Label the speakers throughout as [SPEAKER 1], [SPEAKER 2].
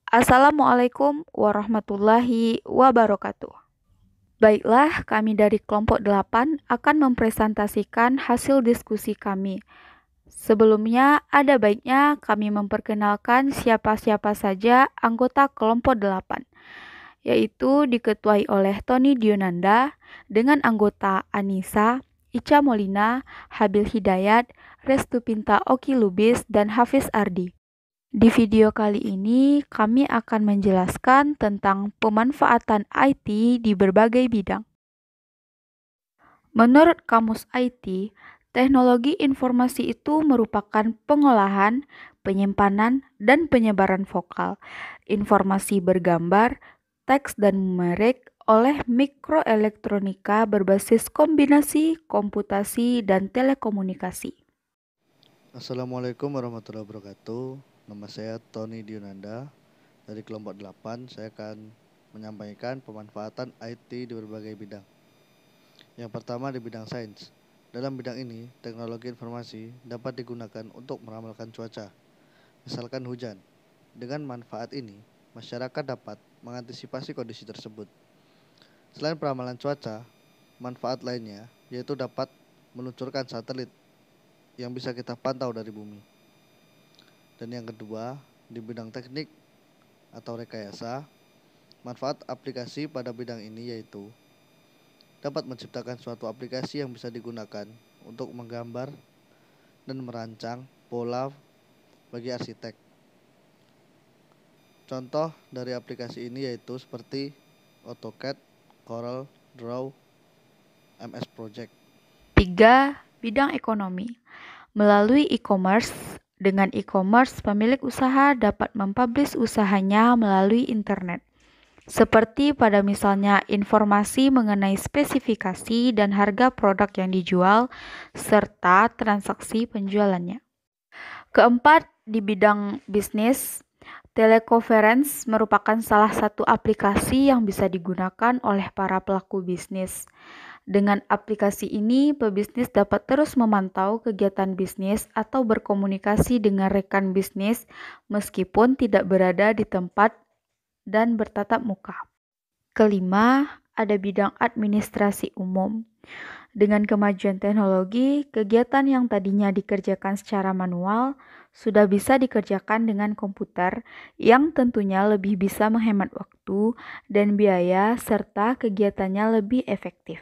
[SPEAKER 1] Assalamualaikum warahmatullahi wabarakatuh. Baiklah, kami dari kelompok 8 akan mempresentasikan hasil diskusi kami. Sebelumnya, ada baiknya kami memperkenalkan siapa-siapa saja anggota kelompok 8, yaitu diketuai oleh Tony Dionanda dengan anggota Anissa, Ica Molina, Habil Hidayat, Restu Pinta Oki Lubis, dan Hafiz Ardi. Di video kali ini, kami akan menjelaskan tentang pemanfaatan IT di berbagai bidang. Menurut Kamus IT, teknologi informasi itu merupakan pengolahan, penyimpanan, dan penyebaran vokal, informasi bergambar, teks, dan numerik oleh mikroelektronika berbasis kombinasi, komputasi, dan telekomunikasi.
[SPEAKER 2] Assalamualaikum warahmatullahi wabarakatuh. Nama saya Tony Dionanda. Dari kelompok 8, saya akan menyampaikan pemanfaatan IT di berbagai bidang. Yang pertama di bidang sains. Dalam bidang ini, teknologi informasi dapat digunakan untuk meramalkan cuaca, misalkan hujan. Dengan manfaat ini, masyarakat dapat mengantisipasi kondisi tersebut. Selain peramalan cuaca, manfaat lainnya yaitu dapat meluncurkan satelit yang bisa kita pantau dari bumi. Dan yang kedua, di bidang teknik atau rekayasa, manfaat aplikasi pada bidang ini yaitu dapat menciptakan suatu aplikasi yang bisa digunakan untuk menggambar dan merancang pola bagi arsitek. Contoh dari aplikasi ini yaitu seperti AutoCAD, Corel Draw, MS Project.
[SPEAKER 1] 3. Bidang ekonomi. Melalui e-commerce, dengan e-commerce pemilik usaha dapat mempublish usahanya melalui internet. Seperti pada misalnya informasi mengenai spesifikasi dan harga produk yang dijual, serta transaksi penjualannya. Keempat, di bidang bisnis, teleconference merupakan salah satu aplikasi yang bisa digunakan oleh para pelaku bisnis. Dengan aplikasi ini, pebisnis dapat terus memantau kegiatan bisnis atau berkomunikasi dengan rekan bisnis meskipun tidak berada di tempat dan bertatap muka. Kelima, ada bidang administrasi umum. Dengan kemajuan teknologi, kegiatan yang tadinya dikerjakan secara manual sudah bisa dikerjakan dengan komputer yang tentunya lebih bisa menghemat waktu dan biaya serta kegiatannya lebih efektif.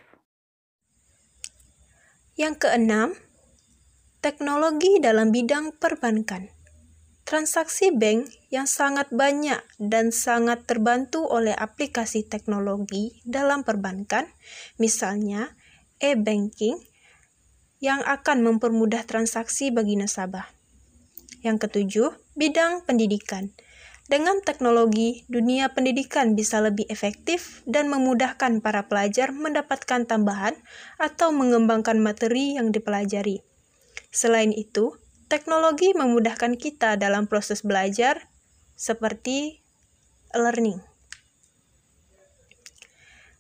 [SPEAKER 3] Yang keenam, teknologi dalam bidang perbankan. Transaksi bank yang sangat banyak dan sangat terbantu oleh aplikasi teknologi dalam perbankan, misalnya e-banking, yang akan mempermudah transaksi bagi nasabah. Yang ketujuh, bidang pendidikan. Dengan teknologi, dunia pendidikan bisa lebih efektif dan memudahkan para pelajar mendapatkan tambahan atau mengembangkan materi yang dipelajari. Selain itu, teknologi memudahkan kita dalam proses belajar seperti e-learning.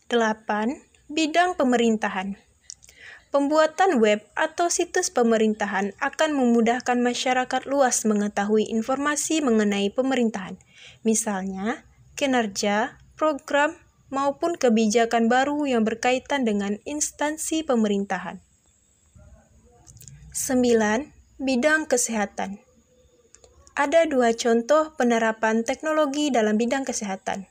[SPEAKER 3] 8. Bidang pemerintahan. Pembuatan web atau situs pemerintahan akan memudahkan masyarakat luas mengetahui informasi mengenai pemerintahan, misalnya kinerja, program, maupun kebijakan baru yang berkaitan dengan instansi pemerintahan. 9. Bidang kesehatan. Ada dua contoh penerapan teknologi dalam bidang kesehatan,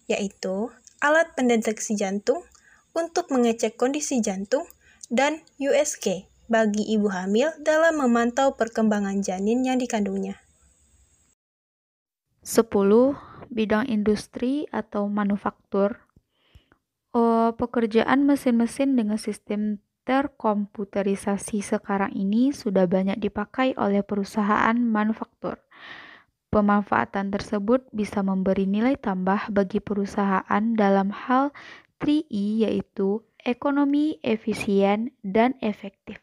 [SPEAKER 3] yaitu alat pendeteksi jantung untuk mengecek kondisi jantung dan USG bagi ibu hamil dalam memantau perkembangan janin yang dikandungnya.
[SPEAKER 1] 10. Bidang industri atau manufaktur. Pekerjaan mesin-mesin dengan sistem terkomputerisasi sekarang ini sudah banyak dipakai oleh perusahaan manufaktur. Pemanfaatan tersebut bisa memberi nilai tambah bagi perusahaan dalam hal 3E, yaitu ekonomi, efisien, dan efektif.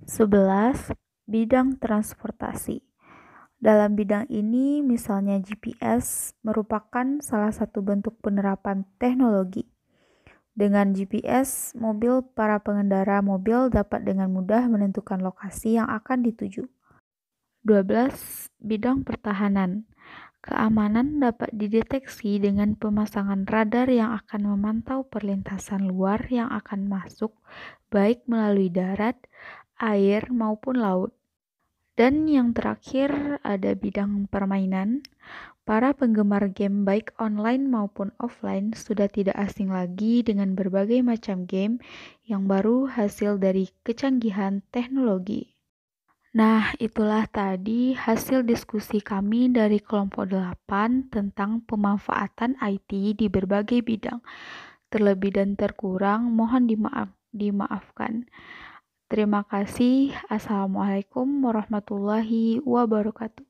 [SPEAKER 1] 11. Bidang transportasi. Dalam bidang ini, misalnya GPS merupakan salah satu bentuk penerapan teknologi. Dengan GPS, para pengendara mobil dapat dengan mudah menentukan lokasi yang akan dituju. 12. Bidang pertahanan. Keamanan dapat dideteksi dengan pemasangan radar yang akan memantau perlintasan luar yang akan masuk, baik melalui darat, air, maupun laut. Dan yang terakhir ada bidang permainan. Para penggemar game baik online maupun offline sudah tidak asing lagi dengan berbagai macam game yang baru hasil dari kecanggihan teknologi. Nah, itulah tadi hasil diskusi kami dari kelompok 8 tentang pemanfaatan IT di berbagai bidang. Terlebih dan terkurang mohon dimaafkan. Terima kasih. Assalamualaikum warahmatullahi wabarakatuh.